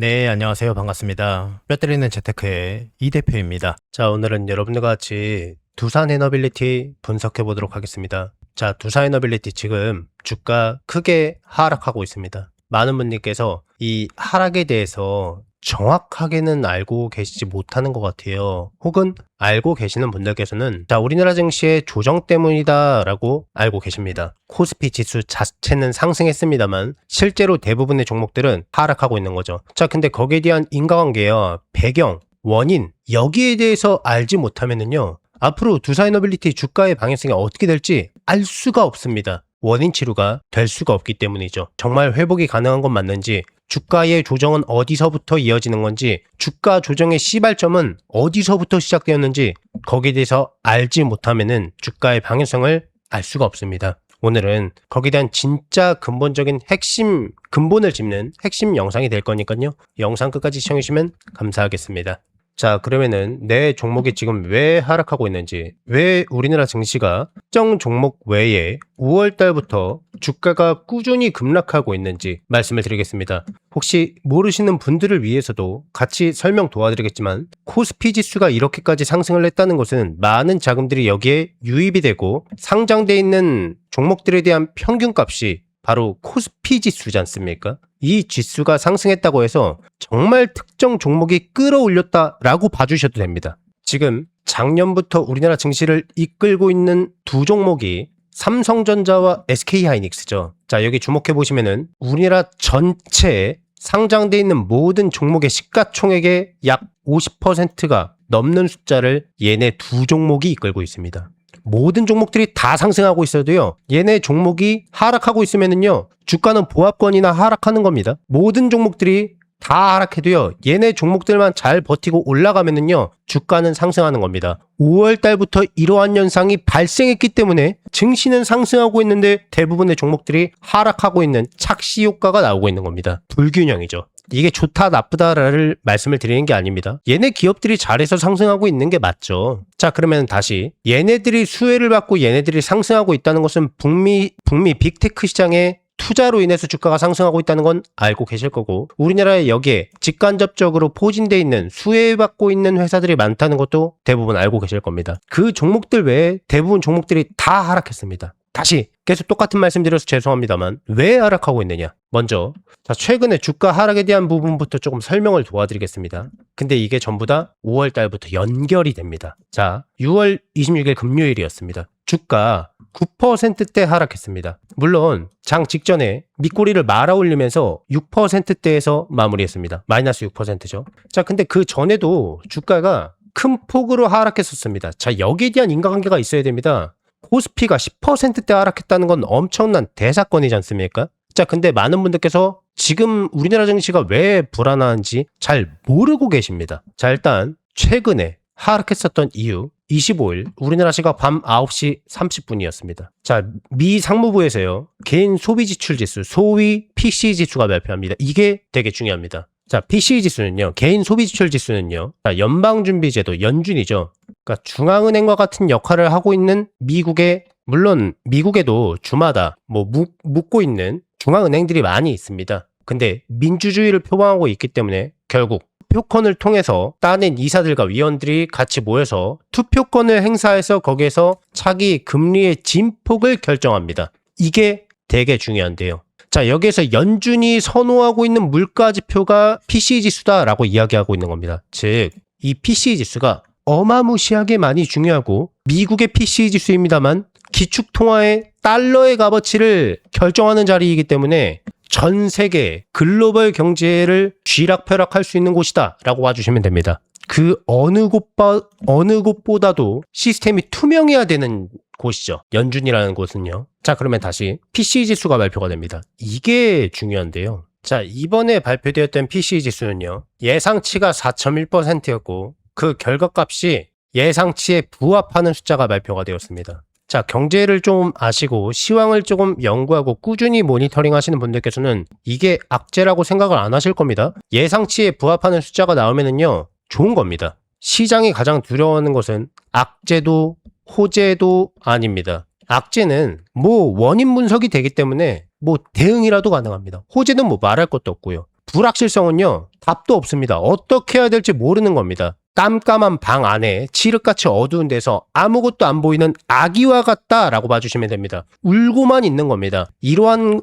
네, 안녕하세요. 반갑습니다. 뼈 때리는 재테크의 이 대표입니다. 자, 오늘은 여러분들과 같이 두산 에너빌리티 분석해 보도록 하겠습니다. 자, 두산 에너빌리티 지금 주가 크게 하락하고 있습니다. 많은 분들께서 이 하락에 대해서 정확하게는 알고 계시지 못하는 것 같아요. 혹은 알고 계시는 분들께서는 자, 우리나라 증시의 조정 때문이다 라고 알고 계십니다. 코스피 지수 자체는 상승했습니다만 실제로 대부분의 종목들은 하락하고 있는 거죠. 자, 근데 거기에 대한 인과관계와 배경, 원인 여기에 대해서 알지 못하면은요, 앞으로 두산에너빌리티 주가의 방향성이 어떻게 될지 알 수가 없습니다. 원인 치료가 될 수가 없기 때문이죠. 정말 회복이 가능한 건 맞는지, 주가의 조정은 어디서부터 이어지는 건지, 주가 조정의 시발점은 어디서부터 시작되었는지 거기에 대해서 알지 못하면은 주가의 방향성을 알 수가 없습니다. 오늘은 거기에 대한 진짜 근본적인 핵심, 근본을 짚는 핵심 영상이 될 거니까요. 영상 끝까지 시청해주시면 감사하겠습니다. 자, 그러면은 내 종목이 지금 왜 하락하고 있는지, 왜 우리나라 증시가 특정 종목 외에 5월 달부터 주가가 꾸준히 급락하고 있는지 말씀을 드리겠습니다. 혹시 모르시는 분들을 위해서도 같이 설명 도와드리겠지만, 코스피 지수가 이렇게까지 상승을 했다는 것은 많은 자금들이 여기에 유입이 되고 상장돼 있는 종목들에 대한 평균값이 바로 코스피 지수지 않습니까? 이 지수가 상승했다고 해서 정말 특정 종목이 끌어올렸다라고 봐주셔도 됩니다. 지금 작년부터 우리나라 증시를 이끌고 있는 두 종목이 삼성전자와 SK하이닉스죠. 자, 여기 주목해 보시면은 우리나라 전체에 상장돼 있는 모든 종목의 시가총액의 약 50%가 넘는 숫자를 얘네 두 종목이 이끌고 있습니다. 모든 종목들이 다 상승하고 있어도요, 얘네 종목이 하락하고 있으면은요, 주가는 보합권이나 하락하는 겁니다. 모든 종목들이 다 하락해도요, 얘네 종목들만 잘 버티고 올라가면은요, 주가는 상승하는 겁니다. 5월 달부터 이러한 현상이 발생했기 때문에 증시는 상승하고 있는데 대부분의 종목들이 하락하고 있는 착시 효과가 나오고 있는 겁니다. 불균형이죠. 이게 좋다 나쁘다를 말씀을 드리는 게 아닙니다. 얘네 기업들이 잘해서 상승하고 있는 게 맞죠. 자, 그러면 다시 얘네들이 수혜를 받고 얘네들이 상승하고 있다는 것은 북미 빅테크 시장의 투자로 인해서 주가가 상승하고 있다는 건 알고 계실 거고, 우리나라에 여기에 직간접적으로 포진되어 있는 수혜받고 있는 회사들이 많다는 것도 대부분 알고 계실 겁니다. 그 종목들 외에 대부분 종목들이 다 하락했습니다. 다시 계속 똑같은 말씀 드려서 죄송합니다만 왜 하락하고 있느냐. 먼저 자, 최근에 주가 하락에 대한 부분부터 조금 설명을 도와드리겠습니다. 근데 이게 전부 다 5월 달부터 연결이 됩니다. 자, 6월 26일 금요일이었습니다. 주가 9%대 하락했습니다. 물론 장 직전에 밑꼬리를 말아 올리면서 6%대에서 마무리했습니다. 마이너스 6%죠. 자, 근데 그 전에도 주가가 큰 폭으로 하락했었습니다. 자, 여기에 대한 인과관계가 있어야 됩니다. 코스피가 10%대 하락했다는 건 엄청난 대사건이지 않습니까? 자, 근데 많은 분들께서 지금 우리나라 증시가 왜 불안한지 잘 모르고 계십니다. 자, 일단 최근에 하락했었던 이유, 25일 우리나라 시각 밤 9시 30분이었습니다. 자, 미 상무부에서요, 개인 소비 지출 지수, 소위 PCE 지수가 발표합니다. 이게 되게 중요합니다. 자, PCE 지수는요, 개인 소비 지출 지수는요, 자, 연방준비제도, 연준이죠. 그러니까 중앙은행과 같은 역할을 하고 있는 미국의, 물론 미국에도 주마다 묻고 있는 중앙은행들이 많이 있습니다. 근데 민주주의를 표방하고 있기 때문에 결국 투표권을 통해서 따낸 이사들과 위원들이 같이 모여서 투표권을 행사해서 거기에서 차기 금리의 진폭을 결정합니다. 이게 되게 중요한데요. 자, 여기에서 연준이 선호하고 있는 물가지표가 PCE 지수다라고 이야기하고 있는 겁니다. 즉, 이 PCE 지수가 어마무시하게 많이 중요하고 미국의 PCE 지수입니다만 기축통화의 달러의 값어치를 결정하는 자리이기 때문에 전 세계 글로벌 경제를 쥐락펴락할 수 있는 곳이다 라고 봐주시면 됩니다. 그 어느 곳보다도 시스템이 투명해야 되는 곳이죠. 연준이라는 곳은요. 자, 그러면 다시 PCE 지수가 발표가 됩니다. 이게 중요한데요. 자, 이번에 발표되었던 PCE 지수는요, 예상치가 4.1%였고 그 결과값이 예상치에 부합하는 숫자가 발표가 되었습니다. 자, 경제를 좀 아시고 시황을 조금 연구하고 꾸준히 모니터링 하시는 분들께서는 이게 악재라고 생각을 안 하실 겁니다. 예상치에 부합하는 숫자가 나오면은요, 좋은 겁니다. 시장이 가장 두려워하는 것은 악재도 호재도 아닙니다. 악재는 원인 분석이 되기 때문에 대응이라도 가능합니다. 호재는 말할 것도 없고요. 불확실성은요, 답도 없습니다. 어떻게 해야 될지 모르는 겁니다. 깜깜한 방 안에 칠흑같이 어두운 데서 아무것도 안 보이는 아기와 같다라고 봐주시면 됩니다. 울고만 있는 겁니다. 이러한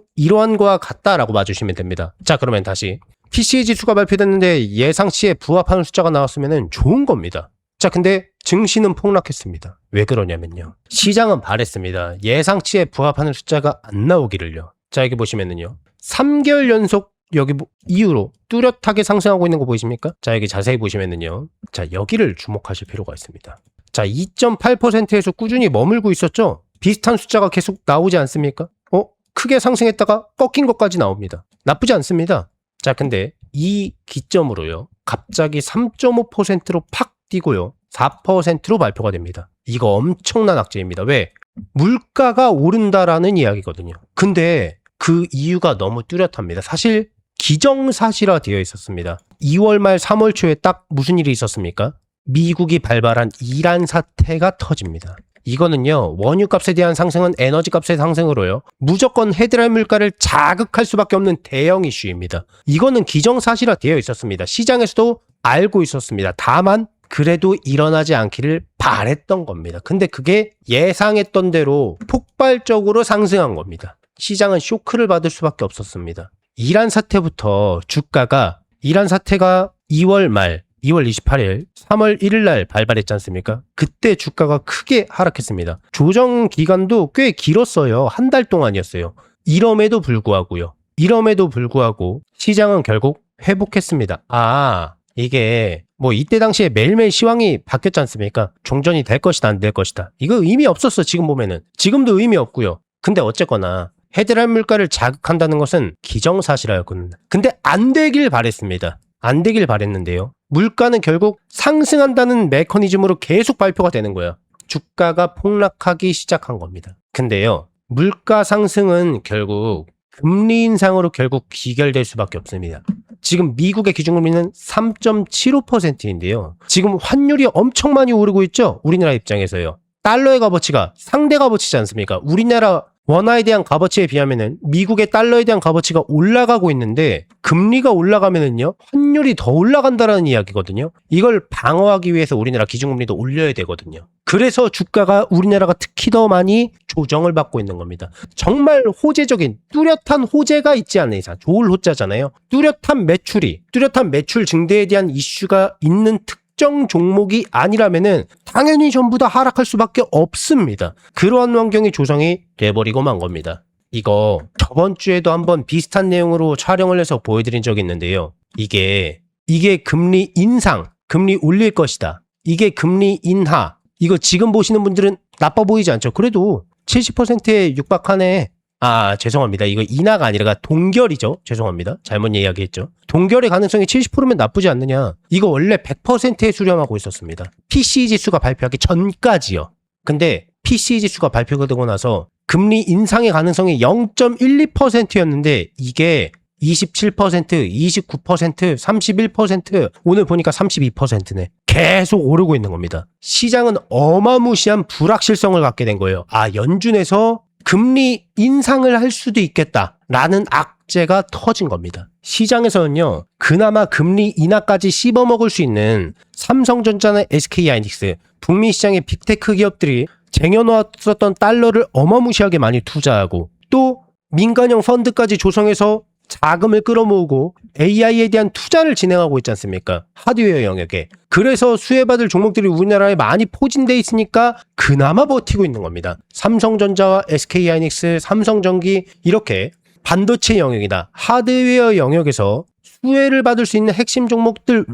거와 같다라고 봐주시면 됩니다. 자, 그러면 다시 PCE 지수가 발표됐는데 예상치에 부합하는 숫자가 나왔으면 좋은 겁니다. 자, 근데 증시는 폭락했습니다. 왜 그러냐면요, 시장은 바랬습니다. 예상치에 부합하는 숫자가 안 나오기를요. 자, 여기 보시면은요, 3개월 연속 여기 이후로 뚜렷하게 상승하고 있는 거 보이십니까? 자, 여기 자세히 보시면은요, 자, 여기를 주목하실 필요가 있습니다. 자, 2.8%에서 꾸준히 머물고 있었죠? 비슷한 숫자가 계속 나오지 않습니까? 크게 상승했다가 꺾인 것까지 나옵니다. 나쁘지 않습니다. 자, 근데 이 기점으로요, 갑자기 3.5%로 팍 뛰고요, 4%로 발표가 됩니다. 이거 엄청난 악재입니다. 왜? 물가가 오른다라는 이야기거든요. 근데 그 이유가 너무 뚜렷합니다. 사실 기정사실화 되어 있었습니다. 2월 말 3월 초에 딱 무슨 일이 있었습니까? 미국이 발발한 이란 사태가 터집니다. 이거는요, 원유값에 대한 상승은 에너지값의 상승으로요, 무조건 헤드라인 물가를 자극할 수밖에 없는 대형 이슈입니다. 이거는 기정사실화 되어 있었습니다. 시장에서도 알고 있었습니다. 다만 그래도 일어나지 않기를 바랬던 겁니다. 근데 그게 예상했던 대로 폭발적으로 상승한 겁니다. 시장은 쇼크를 받을 수밖에 없었습니다. 이란 사태부터 주가가, 이란 사태가 2월 말 2월 28일, 3월 1일 날 발발했지 않습니까? 그때 주가가 크게 하락했습니다. 조정 기간도 꽤 길었어요. 한 달 동안이었어요. 이럼에도 불구하고 시장은 결국 회복했습니다. 이게 뭐 이때 당시에 매일매일 시황이 바뀌었지 않습니까? 종전이 될 것이다, 안 될 것이다. 이거 의미 없었어, 지금 보면은. 지금도 의미 없고요. 근데 어쨌거나 헤드라인 물가를 자극한다는 것은 기정사실화였거든요. 근데 안 되길 바랬습니다. 안 되길 바랬는데요, 물가는 결국 상승한다는 메커니즘으로 계속 발표가 되는 거예요. 주가가 폭락하기 시작한 겁니다. 근데요, 물가 상승은 결국 금리 인상으로 결국 귀결될 수밖에 없습니다. 지금 미국의 기준금리는 3.75%인데요. 지금 환율이 엄청 많이 오르고 있죠? 우리나라 입장에서요. 달러의 값어치가 상대 값어치지 않습니까? 우리나라 원화에 대한 값어치에 비하면은 미국의 달러에 대한 값어치가 올라가고 있는데, 금리가 올라가면은요, 환율이 더 올라간다라는 이야기거든요. 이걸 방어하기 위해서 우리나라 기준금리도 올려야 되거든요. 그래서 주가가, 우리나라가 특히 더 많이 조정을 받고 있는 겁니다. 정말 호재적인, 뚜렷한 호재가 있지 않은 이상, 좋을 호자잖아요. 뚜렷한 매출 증대에 대한 이슈가 있는 특정 종목이 아니라면은 당연히 전부 다 하락할 수밖에 없습니다. 그러한 환경이 조성이 돼버리고 만 겁니다. 이거 저번 주에도 한번 비슷한 내용으로 촬영을 해서 보여드린 적이 있는데요. 이게 금리 인상, 금리 올릴 것이다, 이게 금리 인하, 이거 지금 보시는 분들은 나빠 보이지 않죠? 그래도 70%에 육박하네. 죄송합니다. 이거 인하가 아니라 동결이죠. 죄송합니다. 잘못 이야기했죠. 동결의 가능성이 70%면 나쁘지 않느냐. 이거 원래 100%에 수렴하고 있었습니다. PCE 지수가 발표하기 전까지요. 근데 PCE 지수가 발표가 되고 나서 금리 인상의 가능성이 0.12%였는데 이게 27%, 29%, 31%, 오늘 보니까 32%네. 계속 오르고 있는 겁니다. 시장은 어마무시한 불확실성을 갖게 된 거예요. 연준에서 금리 인상을 할 수도 있겠다라는 악재가 터진 겁니다. 시장에서는요, 그나마 금리 인하까지 씹어먹을 수 있는 삼성전자나 SK하이닉스, 북미 시장의 빅테크 기업들이 쟁여놓았었던 달러를 어마무시하게 많이 투자하고, 또 민간형 펀드까지 조성해서 자금을 끌어모으고 AI에 대한 투자를 진행하고 있지 않습니까? 하드웨어 영역에. 그래서 수혜받을 종목들이 우리나라에 많이 포진돼 있으니까 그나마 버티고 있는 겁니다. 삼성전자와 SK하이닉스, 삼성전기, 이렇게 반도체 영역이다, 하드웨어 영역에서 수혜를 받을 수 있는 핵심 종목들은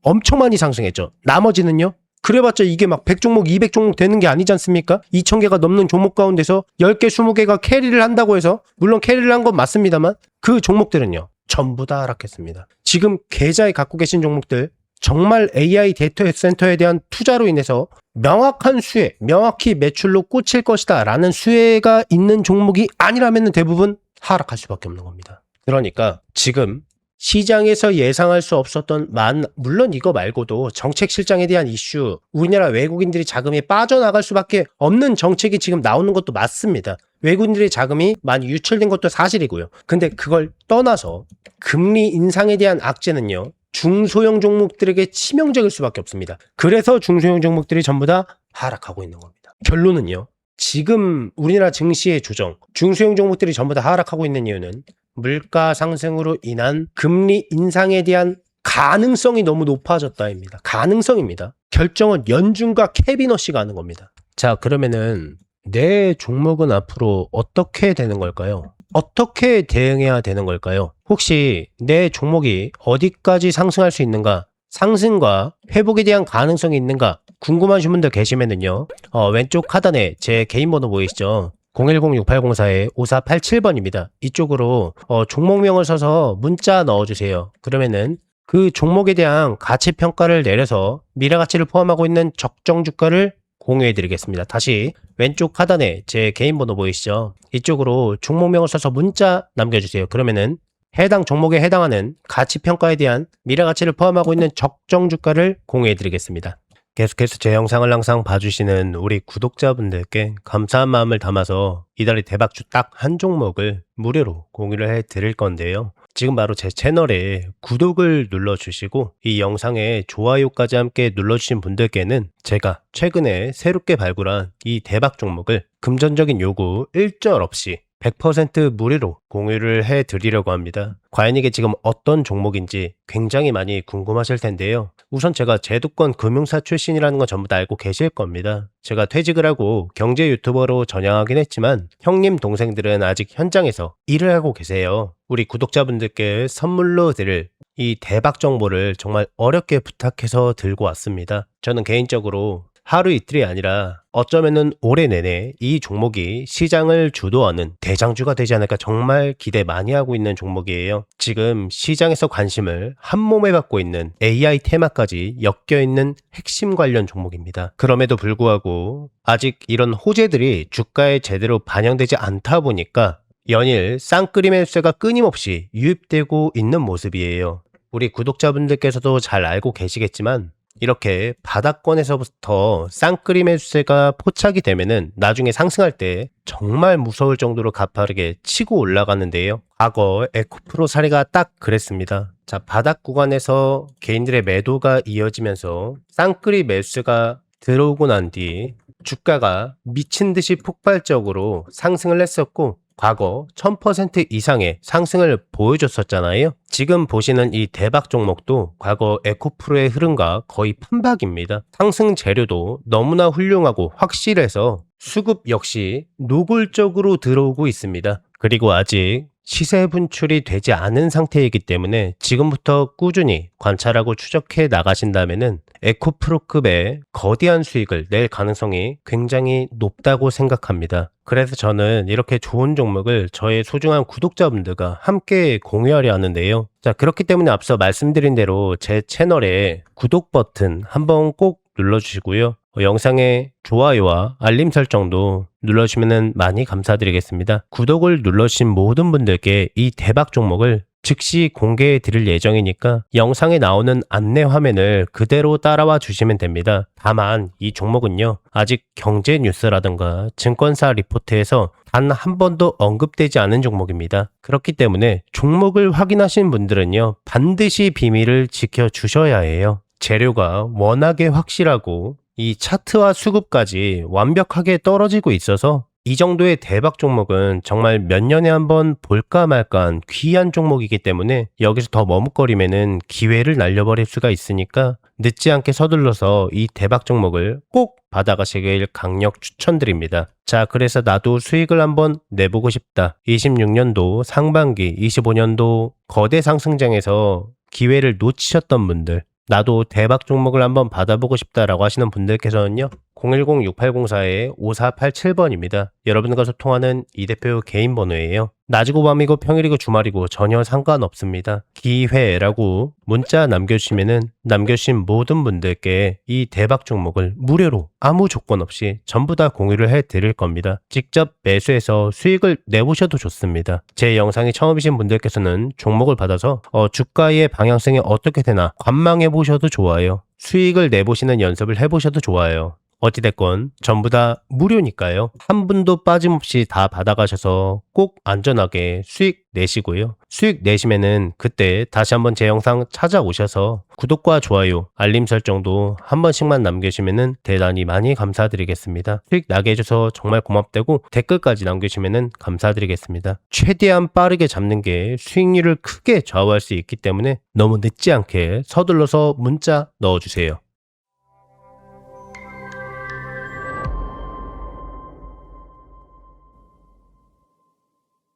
엄청 많이 상승했죠. 나머지는요? 그래봤자 이게 막 100종목, 200종목 되는 게 아니지 않습니까? 2000개가 넘는 종목 가운데서 10개, 20개가 캐리를 한다고 해서, 물론 캐리를 한 건 맞습니다만, 그 종목들은요, 전부 다 하락했습니다. 지금 계좌에 갖고 계신 종목들, 정말 AI 데이터 센터에 대한 투자로 인해서 명확한 수혜, 명확히 매출로 꽂힐 것이다 라는 수혜가 있는 종목이 아니라면 대부분 하락할 수밖에 없는 겁니다. 그러니까 지금 시장에서 예상할 수 없었던, 물론 이거 말고도 정책 실장에 대한 이슈, 우리나라 외국인들이 자금이 빠져나갈 수밖에 없는 정책이 지금 나오는 것도 맞습니다. 외국인들의 자금이 많이 유출된 것도 사실이고요. 근데 그걸 떠나서 금리 인상에 대한 악재는요, 중소형 종목들에게 치명적일 수밖에 없습니다. 그래서 중소형 종목들이 전부 다 하락하고 있는 겁니다. 결론은요, 지금 우리나라 증시의 조정, 중소형 종목들이 전부 다 하락하고 있는 이유는 물가 상승으로 인한 금리 인상에 대한 가능성이 너무 높아졌다입니다. 가능성입니다. 결정은 연준과 캐비넛이 하는 겁니다. 자, 그러면은 내 종목은 앞으로 어떻게 되는 걸까요? 어떻게 대응해야 되는 걸까요? 혹시 내 종목이 어디까지 상승할 수 있는가? 상승과 회복에 대한 가능성이 있는가? 궁금하신 분들 계시면은요, 왼쪽 하단에 제 개인 번호 보이시죠? 010-6804-5487번입니다. 이쪽으로 종목명을 써서 문자 넣어주세요. 그러면은 그 종목에 대한 가치 평가를 내려서 미래 가치를 포함하고 있는 적정 주가를 공유해 드리겠습니다. 다시 왼쪽 하단에 제 개인 번호 보이시죠? 이쪽으로 종목명을 써서 문자 남겨주세요. 그러면은 해당 종목에 해당하는 가치 평가에 대한 미래 가치를 포함하고 있는 적정 주가를 공유해 드리겠습니다. 계속해서 제 영상을 항상 봐주시는 우리 구독자분들께 감사한 마음을 담아서 이달의 대박주 딱 한 종목을 무료로 공유를 해 드릴 건데요. 지금 바로 제 채널에 구독을 눌러주시고 이 영상에 좋아요까지 함께 눌러주신 분들께는 제가 최근에 새롭게 발굴한 이 대박 종목을 금전적인 요구 일절 없이 100% 무료로 공유를 해드리려고 합니다. 과연 이게 지금 어떤 종목인지 굉장히 많이 궁금하실 텐데요. 우선 제가 제도권 금융사 출신이라는 건 전부 다 알고 계실 겁니다. 제가 퇴직을 하고 경제 유튜버로 전향하긴 했지만 형님 동생들은 아직 현장에서 일을 하고 계세요. 우리 구독자분들께 선물로 드릴 이 대박 정보를 정말 어렵게 부탁해서 들고 왔습니다. 저는 개인적으로 하루 이틀이 아니라 어쩌면은 올해 내내 이 종목이 시장을 주도하는 대장주가 되지 않을까 정말 기대 많이 하고 있는 종목이에요. 지금 시장에서 관심을 한몸에 받고 있는 AI 테마까지 엮여있는 핵심 관련 종목입니다. 그럼에도 불구하고 아직 이런 호재들이 주가에 제대로 반영되지 않다 보니까 연일 쌍끌이 매수세가 끊임없이 유입되고 있는 모습이에요. 우리 구독자분들께서도 잘 알고 계시겠지만 이렇게 바닥권에서부터 쌍끌이 매수세가 포착이 되면은 나중에 상승할 때 정말 무서울 정도로 가파르게 치고 올라가는데요. 과거 에코프로 사례가 딱 그랬습니다. 자, 바닥 구간에서 개인들의 매도가 이어지면서 쌍끌이 매수세가 들어오고 난 뒤 주가가 미친 듯이 폭발적으로 상승을 했었고 과거 1000% 이상의 상승을 보여줬었잖아요. 지금 보시는 이 대박 종목도 과거 에코프로의 흐름과 거의 판박입니다. 상승 재료도 너무나 훌륭하고 확실해서 수급 역시 노골적으로 들어오고 있습니다. 그리고 아직 시세 분출이 되지 않은 상태이기 때문에 지금부터 꾸준히 관찰하고 추적해 나가신다면은 에코프로급의 거대한 수익을 낼 가능성이 굉장히 높다고 생각합니다. 그래서 저는 이렇게 좋은 종목을 저의 소중한 구독자분들과 함께 공유하려 하는데요. 자, 그렇기 때문에 앞서 말씀드린 대로 제 채널에 구독 버튼 한번 꼭 눌러주시고요. 영상에 좋아요와 알림 설정도 눌러주시면 많이 감사드리겠습니다. 구독을 눌러주신 모든 분들께 이 대박 종목을 즉시 공개해 드릴 예정이니까 영상에 나오는 안내 화면을 그대로 따라와 주시면 됩니다. 다만 이 종목은요, 아직 경제 뉴스라든가 증권사 리포트에서 단 한 번도 언급되지 않은 종목입니다. 그렇기 때문에 종목을 확인하신 분들은요, 반드시 비밀을 지켜주셔야 해요. 재료가 워낙에 확실하고 이 차트와 수급까지 완벽하게 떨어지고 있어서 이 정도의 대박 종목은 정말 몇 년에 한번 볼까 말까한 귀한 종목이기 때문에 여기서 더 머뭇거리면은 기회를 날려버릴 수가 있으니까 늦지 않게 서둘러서 이 대박 종목을 꼭 받아가시길 강력 추천드립니다. 자, 그래서 나도 수익을 한번 내보고 싶다. 26년도 상반기, 25년도 거대 상승장에서 기회를 놓치셨던 분들, 나도 대박 종목을 한번 받아보고 싶다라고 하시는 분들께서는요, 010-6804-5487번입니다. 여러분과 소통하는 이 대표 개인 번호예요. 낮이고 밤이고 평일이고 주말이고 전혀 상관없습니다. 기회라고 문자 남겨주신 모든 분들께 이 대박 종목을 무료로 아무 조건 없이 전부 다 공유를 해드릴 겁니다. 직접 매수해서 수익을 내보셔도 좋습니다. 제 영상이 처음이신 분들께서는 종목을 받아서 주가의 방향성이 어떻게 되나 관망해 보셔도 좋아요. 수익을 내보시는 연습을 해보셔도 좋아요. 어찌됐건 전부 다 무료니까요. 한 분도 빠짐없이 다 받아가셔서 꼭 안전하게 수익 내시고요. 수익 내시면은 그때 다시 한번 제 영상 찾아오셔서 구독과 좋아요, 알림 설정도 한 번씩만 남겨주시면은 대단히 많이 감사드리겠습니다. 수익 나게 해줘서 정말 고맙다고 댓글까지 남겨주시면은 감사드리겠습니다. 최대한 빠르게 잡는 게 수익률을 크게 좌우할 수 있기 때문에 너무 늦지 않게 서둘러서 문자 넣어주세요.